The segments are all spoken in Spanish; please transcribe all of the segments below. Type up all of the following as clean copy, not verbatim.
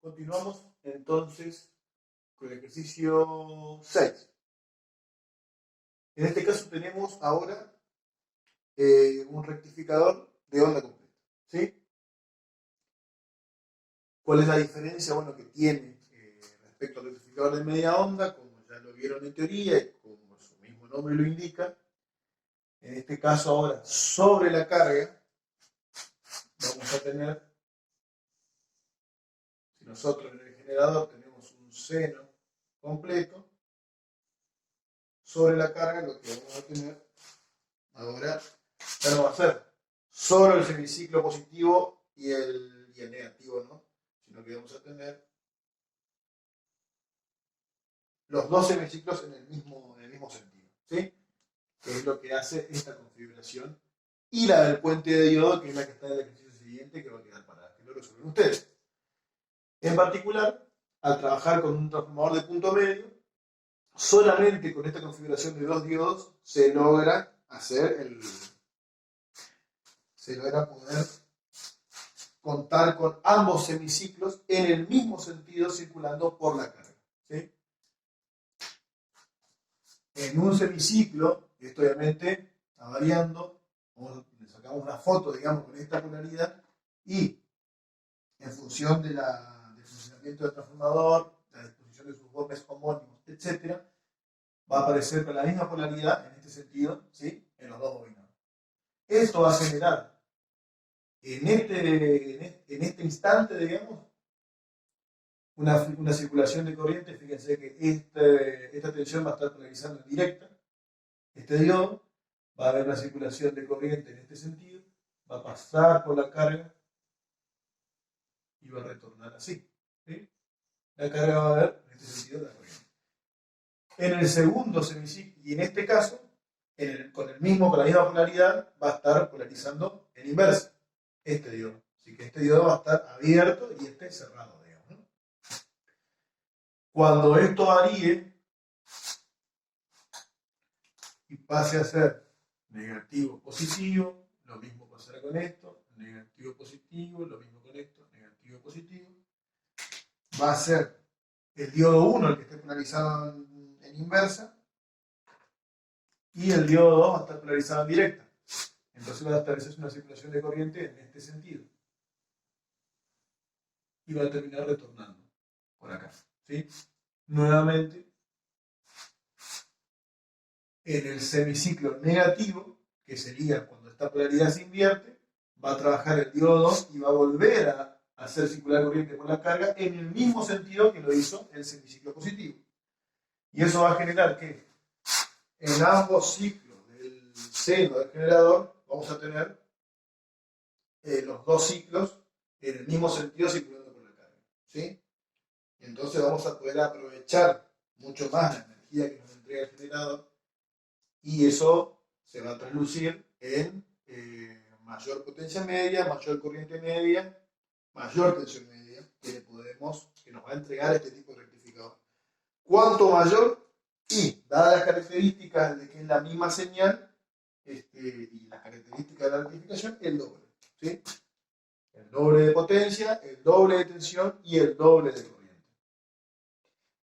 Continuamos entonces con el ejercicio 6. En este caso tenemos ahora un rectificador de onda completa. ¿Sí? ¿Cuál es la diferencia? Bueno, que tiene respecto al rectificador de media onda, como ya lo vieron en teoría y como su mismo nombre lo indica. En este caso ahora, sobre la carga, vamos a tener, si nosotros en el generador tenemos un seno completo, sobre la carga lo que vamos a tener ahora ya no va a ser solo el semiciclo positivo y el negativo, ¿no? Sino que vamos a tener los dos semiciclos en el mismo sentido, ¿sí? Que es lo que hace esta configuración. Y la del puente de diodo, que es la que está en el ejercicio siguiente, que va a quedar para que lo resuelvan ustedes. En particular, al trabajar con un transformador de punto medio, solamente con esta configuración de dos diodos se logra poder contar con ambos semiciclos en el mismo sentido circulando por la carga, ¿sí? En un semiciclo, esto obviamente está variando, le sacamos una foto, digamos, con esta polaridad y en función del funcionamiento del transformador, la disposición de sus bordes homónimos, etc., va a aparecer con la misma polaridad en este sentido, ¿sí? En los dos bobinados. Esto va a generar en este instante, digamos, una circulación de corriente. Fíjense que esta tensión va a estar polarizando en directa este diodo, va a haber una circulación de corriente en este sentido, va a pasar por la carga y va a retornar así, ¿sí? La carga va a haber en este sentido la corriente. En el segundo semiciclo, y en este caso, con la misma polaridad, va a estar polarizando en inversa este diodo. Así que este diodo va a estar abierto y este cerrado, digamos, ¿no? Cuando esto varíe y pase a ser negativo positivo, lo mismo pasará con esto, negativo positivo, lo mismo con esto, negativo positivo. Va a ser el diodo 1 el que esté polarizado en inversa y el diodo 2 va a estar polarizado en directa. Entonces va a establecerse una circulación de corriente en este sentido. Y va a terminar retornando por acá, ¿sí? Nuevamente, en el semiciclo negativo, que sería cuando esta polaridad se invierte, va a trabajar el diodo 2 y va a volver a hacer circular corriente por la carga en el mismo sentido que lo hizo el semiciclo positivo. Y eso va a generar que en ambos ciclos del seno del generador vamos a tener los dos ciclos en el mismo sentido circulando por la carga, ¿sí? Entonces vamos a poder aprovechar mucho más la energía que nos entrega el generador y eso se va a traslucir en mayor potencia media, mayor corriente media, mayor tensión media que nos va a entregar este tipo de rectificador. Cuanto mayor, y dadas las características de que es la misma señal y las características de la rectificación, el doble, ¿sí? El doble de potencia, el doble de tensión y el doble de corriente.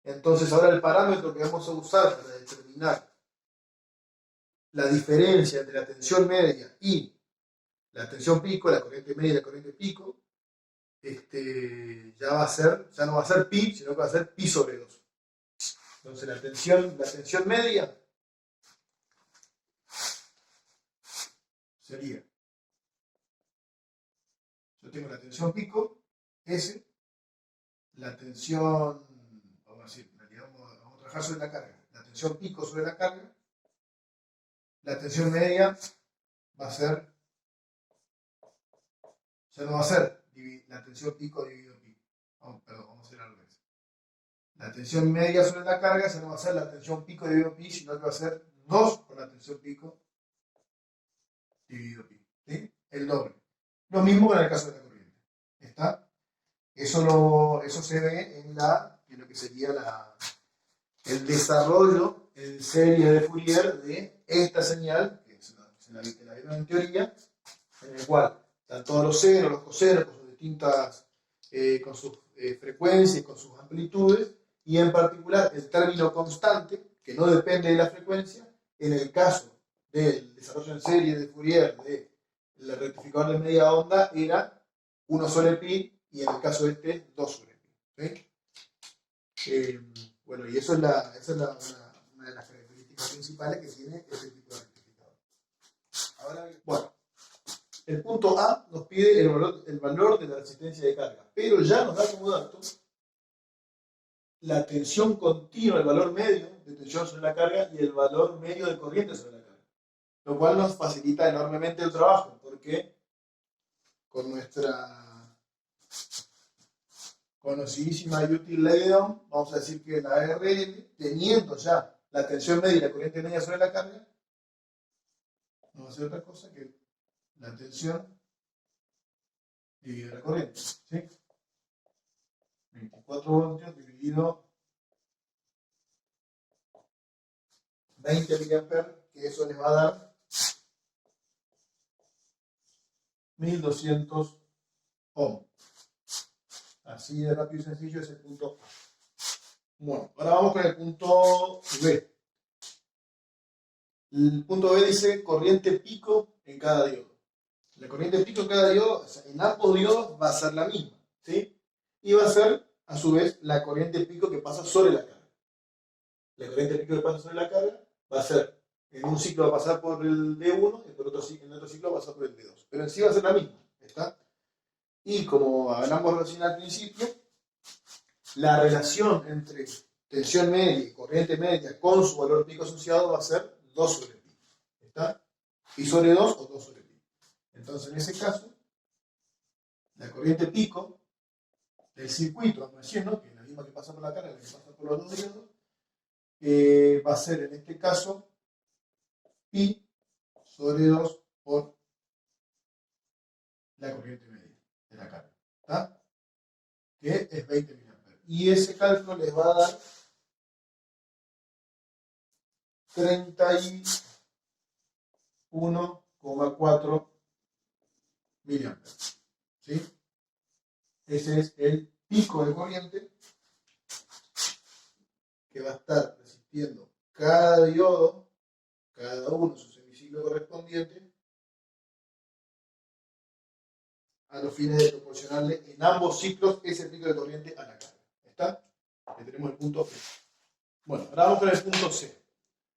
Entonces ahora el parámetro que vamos a usar para determinar la diferencia entre la tensión media y la tensión pico, la corriente media y la corriente pico, ya no va a ser pi, sino que va a ser pi sobre 2. Entonces la tensión media sería, yo tengo la tensión pico, S, la tensión, vamos a decir, vamos a trabajar sobre la carga, la tensión pico sobre la carga, la tensión media va a ser, ya no va a ser la tensión pico dividido pi. Vamos a hacer al revés. La tensión media sobre la carga ya no va a ser la tensión pico dividido pi, sino que va a ser 2 por la tensión pico dividido pi, ¿sí? El doble. Lo mismo que en el caso de la corriente. ¿Está? Eso se ve en lo que sería el desarrollo en serie de Fourier de esta señal, que se la vieron en teoría, en el cual están todos los senos, los cosenos, con sus frecuencias, con sus amplitudes, y en particular el término constante, que no depende de la frecuencia, en el caso del desarrollo en serie de Fourier del rectificador de media onda, era 1 sobre pi, y en el caso de este, 2 sobre pi. ¿Sí? Bueno, y eso es una de las características principales que tiene este tipo de rectificador. Ahora bien, bueno, el punto A nos pide el valor de la resistencia de carga, pero ya nos da como dato la tensión continua, el valor medio de tensión sobre la carga y el valor medio de corriente sobre la carga. Lo cual nos facilita enormemente el trabajo, porque con nuestra conocidísima y útil ley de Ohm, vamos a decir que la RL, teniendo ya la tensión media y la corriente media sobre la carga, no va a ser otra cosa que la tensión dividido la corriente. ¿Sí? 24 voltios dividido 20 mA, que eso les va a dar 1200 ohm. Así de rápido y sencillo es el punto A. Bueno, ahora vamos con el punto B. El punto B dice corriente pico en cada diodo. La corriente pico en cada diodo, o sea, en ambos diodos va a ser la misma, ¿sí? Y va a ser, a su vez, la corriente pico que pasa sobre la carga. La corriente pico que pasa sobre la carga va a ser, en un ciclo va a pasar por el D1 y en otro ciclo va a pasar por el D2. Pero en sí va a ser la misma, ¿está? Y como hablamos recién al principio, la relación entre tensión media y corriente media con su valor pico asociado va a ser 2 sobre pi. ¿Está? Pi sobre 2 o 2 sobre pi. Entonces, en ese caso, la corriente pico del circuito, ¿no? Que es la misma que pasa por la carga, la que pasa por los dos diodos, va a ser en este caso pi sobre 2 por la corriente media de la carga. ¿Está? Que es 20 mA. Y ese cálculo les va a dar 31,4 mA. ¿Sí? Ese es el pico de corriente que va a estar resistiendo cada diodo, cada uno su semiciclo correspondiente, a los fines de proporcionarle en ambos ciclos ese pico de corriente a la carga. ¿Está? Aquí tenemos el punto B. Bueno, ahora vamos con el punto C.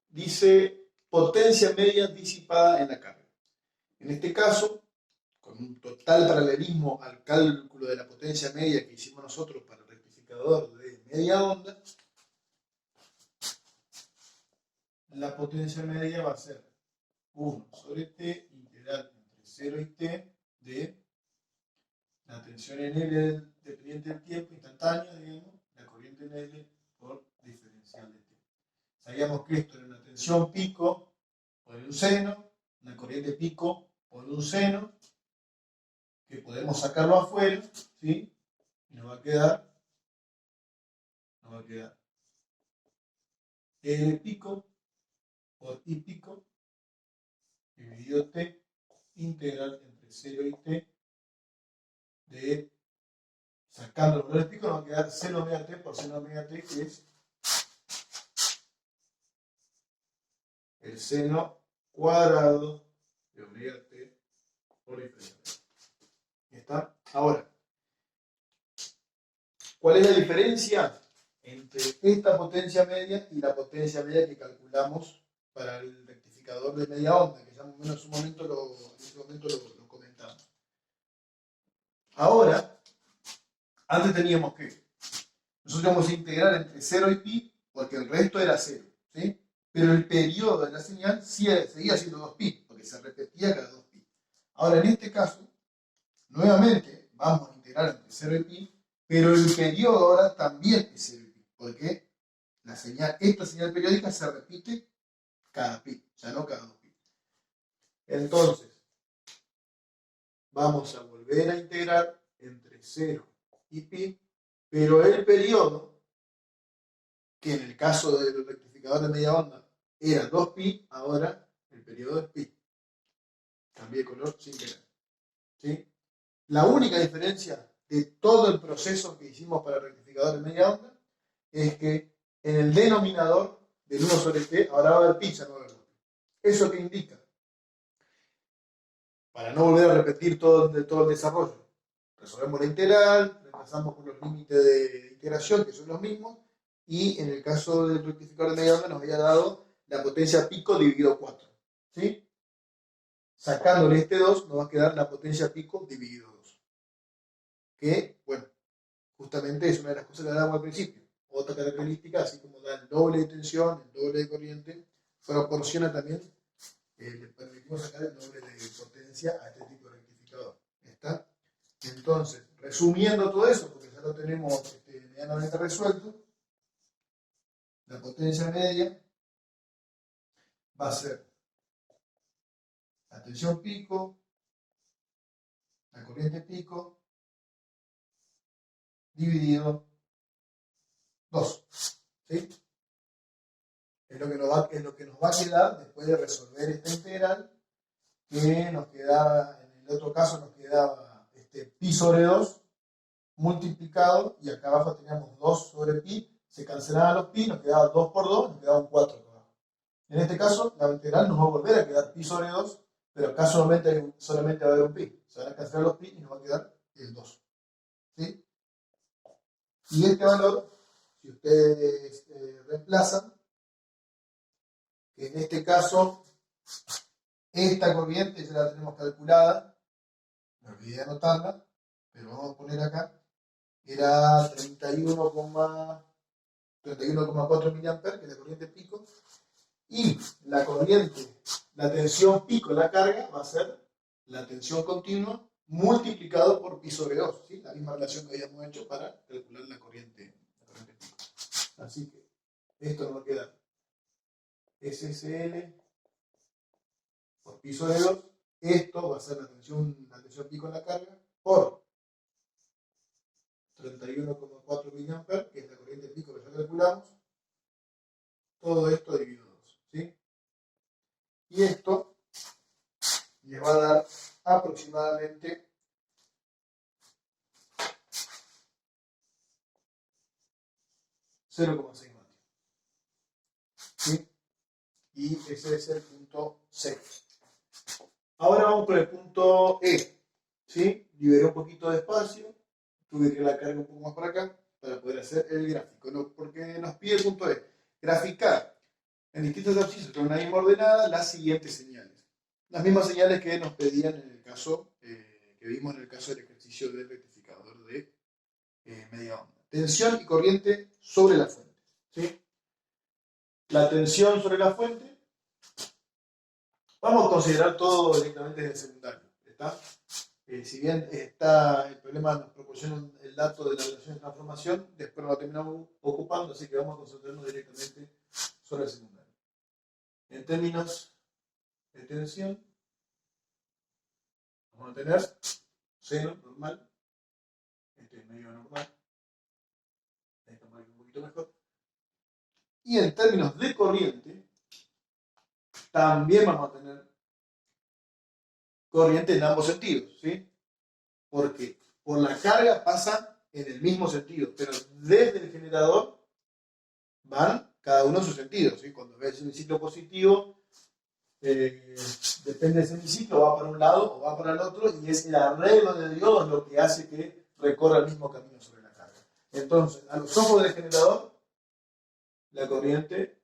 Dice potencia media disipada en la carga. En este caso, con un total paralelismo al cálculo de la potencia media que hicimos nosotros para el rectificador de media onda, la potencia media va a ser 1 sobre T integral entre 0 y T de la tensión en L dependiente del tiempo instantánea, digamos, la corriente en L por diferencial de T. Sabíamos que esto era una tensión pico por un seno, una corriente pico por un seno, que podemos sacarlo afuera, ¿sí? Y nos va a quedar L pico por I pico dividido T integral entre 0 y T de, sacando los valores picos, nos va a quedar seno omega T por seno omega T, que es el seno cuadrado de omega T por diferencia. ¿Está? Ahora, ¿cuál es la diferencia entre esta potencia media y la potencia media que calculamos para el rectificador de media onda, que ya en ese momento lo comentamos? Ahora, antes teníamos que nosotros vamos a integrar entre 0 y pi porque el resto era 0, ¿sí? Pero el periodo de la señal seguía siendo 2pi, porque se repetía cada 2pi. Ahora, en este caso, nuevamente vamos a integrar entre 0 y pi, pero el periodo ahora también es 0 y pi, porque esta señal periódica se repite cada pi, ya no cada 2pi. Entonces, vamos a volver a integrar entre 0 y pi, pero el periodo, que en el caso del rectificador de media onda era 2pi, ahora el periodo es pi. Cambié de color sin querer. ¿Sí? La única diferencia de todo el proceso que hicimos para el rectificador de media onda es que en el denominador del 1 sobre t ahora va a haber pi, ya no va a haber 2pi. ¿Eso qué indica? Para no volver a repetir todo el desarrollo, resolvemos la integral, reemplazamos por los límites de integración, que son los mismos, y en el caso del rectificador de media onda nos había dado la potencia pico dividido 4. ¿Sí? Sacándole este 2 nos va a quedar la potencia pico dividido 2. Que, bueno, justamente es una de las cosas que hablábamos al principio. Otra característica, así como da el doble de tensión, el doble de corriente, proporciona también, le permitimos sacar el doble de potencia a este tipo de rectificador. ¿Está? Entonces, resumiendo todo eso, porque ya lo tenemos medianamente resuelto, la potencia media va a ser la tensión pico, la corriente pico, dividido 2. ¿Sí? Es lo que nos va a quedar después de resolver esta integral, que nos quedaba, en el otro caso nos quedaba pi sobre 2 multiplicado, y acá abajo teníamos 2 sobre pi, se cancelaban los pi, nos quedaba 2 por 2, nos quedaba un 4 por abajo. En este caso, la integral nos va a volver a quedar pi sobre 2, pero acá solamente va a haber un pi. Se van a cancelar los pi y nos va a quedar el 2. ¿Sí? Y este valor, si ustedes reemplazan, en este caso, esta corriente ya la tenemos calculada, me olvidé de anotarla, pero vamos a poner acá, era 31,4 mA, que es la corriente pico, y la corriente, la tensión pico, la carga, va a ser la tensión continua multiplicado por pi sobre 2, ¿sí? La misma relación que habíamos hecho para calcular la corriente pico. Así que esto nos va a quedar SSL por pi sobre 2, esto va a ser la tensión pico en la carga, por 31,4 mA, que es la corriente pico que ya calculamos, todo esto dividido 2, ¿sí? Y esto les va a dar aproximadamente 0,6 vatios, ¿sí? Y ese es el punto C. Ahora vamos por el punto E, ¿sí? Liberé un poquito de espacio, tuve que la carga un poco más para acá para poder hacer el gráfico, ¿no? Porque nos pide el punto E, graficar en distintos abscisas con una misma ordenada las siguientes señales. Las mismas señales que nos pedían en el caso, que vimos en el caso del ejercicio del rectificador de media onda. Tensión y corriente sobre la fuente, ¿sí? La tensión sobre la fuente, vamos a considerar todo directamente desde el secundario, ¿está? Si bien está el problema, nos proporciona el dato de la relación de transformación, después lo terminamos ocupando, así que vamos a concentrarnos directamente sobre el secundario. En términos de tensión, vamos a tener seno normal, este es medio normal, esto marca un poquito mejor. Y en términos de corriente, también vamos a tener corriente en ambos sentidos, ¿sí? Porque por la carga pasa en el mismo sentido, pero desde el generador van cada uno en su sentido, ¿sí? Cuando ves un ciclo positivo, depende del semiciclo, va para un lado o va para el otro, y es el arreglo de diodos lo que hace que recorra el mismo camino sobre la carga. Entonces, a los ojos del generador, la corriente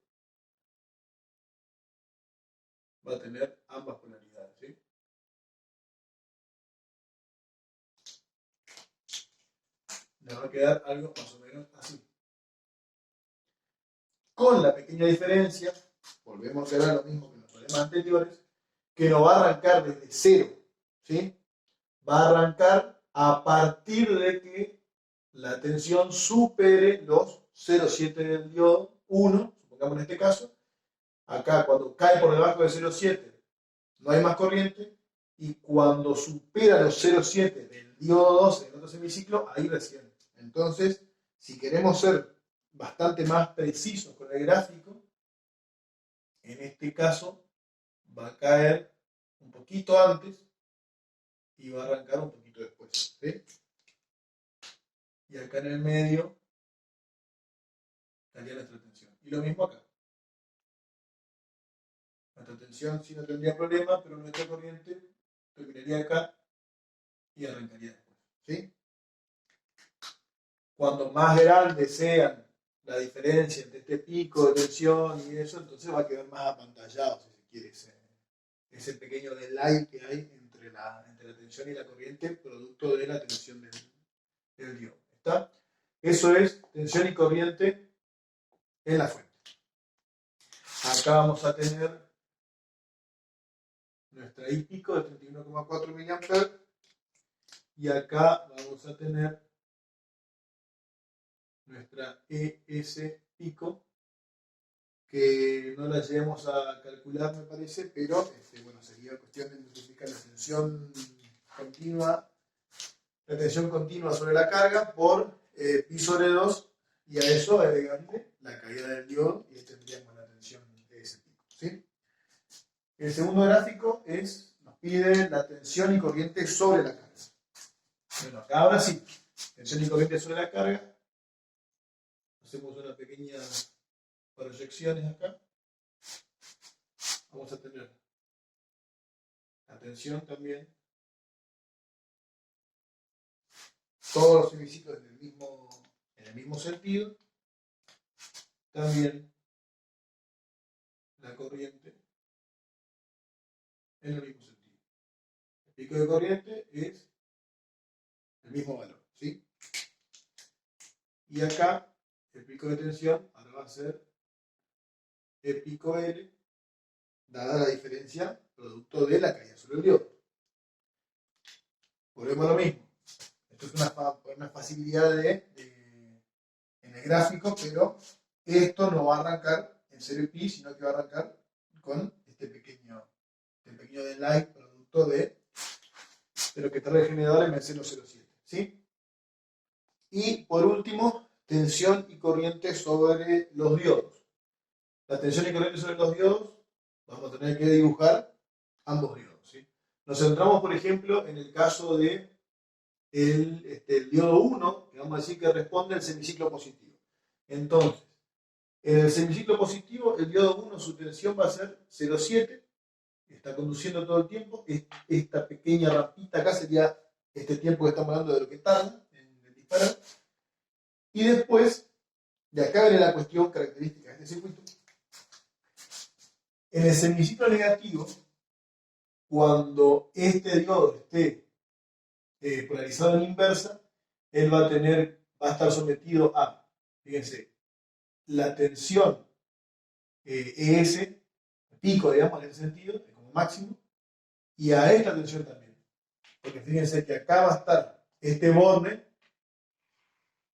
va a tener ambas polaridades, ¿sí? Le va a quedar algo más o menos así. Con la pequeña diferencia, volvemos a ver lo mismo que en los problemas anteriores, que no va a arrancar desde cero, ¿sí? Va a arrancar a partir de que la tensión supere los 0,7 del diodo 1, supongamos en este caso. Acá cuando cae por debajo de 0,7 no hay más corriente, y cuando supera los 0,7 del diodo 2 en el otro semiciclo, ahí recién. Entonces, si queremos ser bastante más precisos con el gráfico, en este caso va a caer un poquito antes y va a arrancar un poquito después, ¿sí? y acá en el medio estaría nuestra tensión. Y lo mismo acá. Nuestra tensión sí no tendría problema, pero nuestra corriente terminaría acá y arrancaría después. ¿Sí? Cuando más grande sean la diferencia entre este pico de tensión y eso, entonces va a quedar más apantallado, si se quiere, ese pequeño delay que hay entre la tensión y la corriente, producto de la tensión del diodo. ¿Está? Eso es tensión y corriente en la fuente. Acá vamos a tener nuestra I pico de 31,4 mA y acá vamos a tener nuestra ES pico, que no la lleguemos a calcular, me parece, pero bueno, sería cuestión de multiplicar la tensión continua sobre la carga por pi sobre 2, y a eso agregarle la caída del diodo y ahí tendríamos la tensión ES pico. ¿Sí? El segundo gráfico nos pide la tensión y corriente sobre la carga. Bueno, acá ahora sí, tensión y corriente sobre la carga. Hacemos una pequeña proyecciones acá. Vamos a tener la tensión también. Todos los semiciclos en el mismo sentido. También la corriente en el mismo sentido. El pico de corriente es el mismo valor, ¿sí? Y acá el pico de tensión ahora va a ser E pico L, dada la diferencia producto de la caída sobre el diodo. Volvemos a lo mismo. Esto es una facilidad en el gráfico, pero esto no va a arrancar en 0 pi, sino que va a arrancar con este pequeño delay producto de lo que está el generador en el 007. ¿Sí? Y por último, tensión y corriente sobre los diodos. La tensión y corriente sobre los diodos, vamos a tener que dibujar ambos diodos. ¿Sí? Nos centramos, por ejemplo, en el caso de el diodo 1, que vamos a decir que responde al semiciclo positivo. Entonces, en el semiciclo positivo, el diodo 1, su tensión va a ser 0,7, está conduciendo todo el tiempo. Esta pequeña rampita acá sería este tiempo que estamos hablando de lo que tarda en disparar. Y después, de acá viene la cuestión característica de este circuito. En el semiciclo negativo, cuando este diodo esté polarizado en inversa, él va a estar sometido a, fíjense, la tensión ES, pico, digamos, en ese sentido, como máximo, y a esta tensión también. Porque fíjense que acá va a estar este borne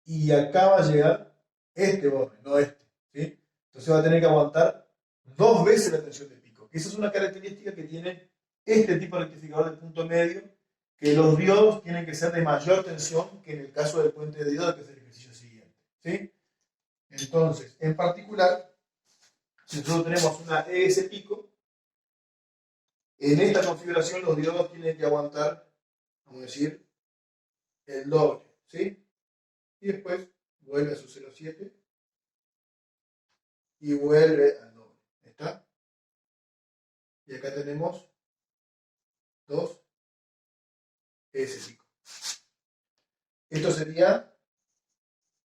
y acá va a llegar este borne, no este. ¿Sí? Entonces va a tener que aguantar 2 veces la tensión de pico. Esa es una característica que tiene este tipo de rectificador de punto medio, que los diodos tienen que ser de mayor tensión que en el caso del puente de diodo, que es el ejercicio siguiente. ¿Sí? Entonces, en particular, si nosotros tenemos una ES pico, en esta configuración los diodos tienen que aguantar, vamos a decir, el doble. ¿Sí? Y después vuelve a su 0,7 y vuelve al doble. ¿Está? Y acá tenemos 2 ES pico. Esto sería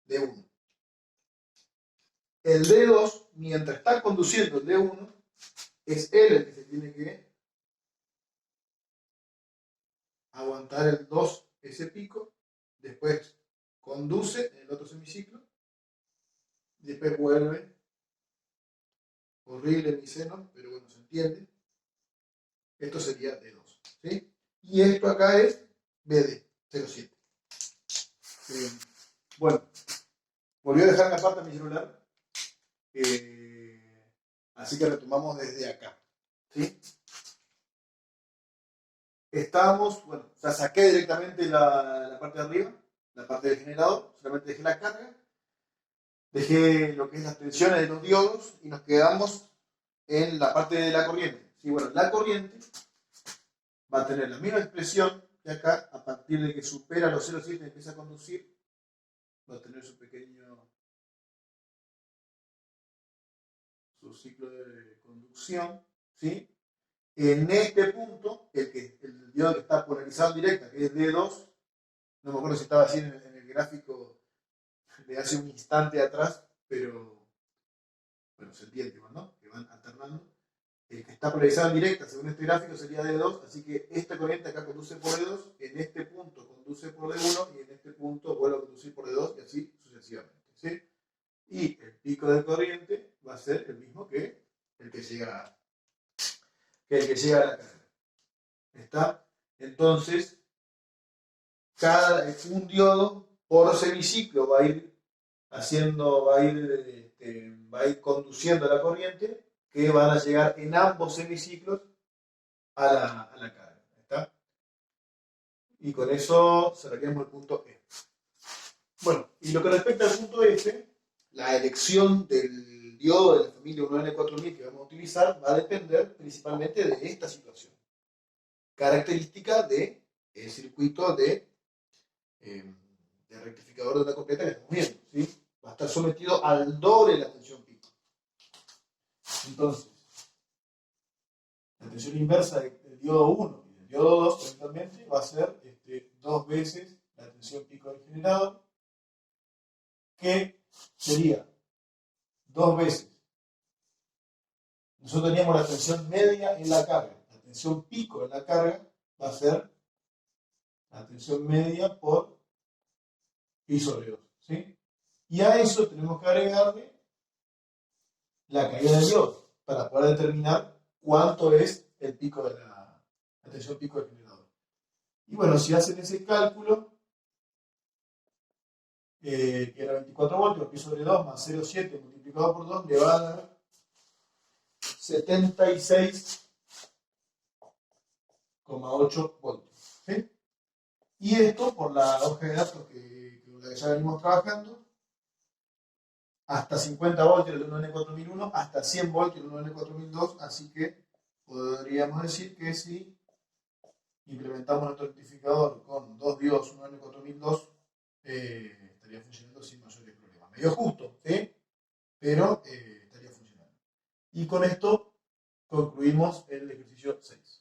D1. El D2, mientras está conduciendo el D1, es él el que se tiene que aguantar el 2 ese pico, después conduce en el otro semiciclo, y después vuelve. Horrible mi seno, pero bueno, se entiende. Esto sería D2. ¿Sí? Y esto acá es BD, 0,7. Bueno, volví a dejar aparte mi celular. Así que retomamos desde acá. ¿Sí? Estábamos, bueno, ya saqué directamente la parte de arriba, la parte del generador, solamente dejé la carga, dejé lo que es las tensiones de los diodos y nos quedamos en la parte de la corriente. Sí, bueno, la corriente va a tener la misma expresión que acá, a partir de que supera los 0,7 y empieza a conducir, va a tener su pequeño su ciclo de conducción, ¿sí? En este punto, el diodo que está polarizado en directa, que es D2, no me acuerdo si estaba así en el gráfico de hace un instante atrás, pero bueno, se entiende, ¿no? Que van alternando. El que está polarizado en directa, según este gráfico, sería D2, así que esta corriente acá conduce por D2, en este punto conduce por D1 y en este punto vuelve a conducir por D2 y así sucesivamente, ¿sí? Y el pico de corriente va a ser el mismo que el que llega a la carga. ¿Está? Entonces, un diodo por semiciclo va a ir va a ir conduciendo la corriente que van a llegar en ambos semiciclos a la carga. ¿Está? Y con eso cerraríamos el punto E. Bueno, y lo que respecta al punto F, la elección del diodo de la familia 1N4000 que vamos a utilizar va a depender principalmente de esta situación. Característica del circuito de rectificador de onda completa que estamos viendo, ¿sí? Va a estar sometido al doble de la tensión pico. Entonces, la tensión inversa del diodo 1 y del diodo 2 eventualmente va a ser 2 veces la tensión pico del generador, que sería 2 veces. Nosotros teníamos la tensión media en la carga. La tensión pico en la carga va a ser la tensión media por pi sobre 2, ¿sí? Y a eso tenemos que agregarle la caída del diodo para poder determinar cuánto es el pico de la tensión pico del generador. Y bueno, si hacen ese cálculo, que era 24 voltios, pi sobre 2 más 0,7 multiplicado por 2, le va a dar 76,8 voltios. ¿Sí? Y esto, por la hoja de datos con la que ya venimos trabajando, hasta 50 voltios el 1N4001, hasta 100 voltios el 1N4002, así que podríamos decir que si implementamos nuestro rectificador con dos diodos 1N4002, estaría funcionando sin mayores problemas. Medio justo, ¿sí? Pero estaría funcionando. Y con esto concluimos el ejercicio 6.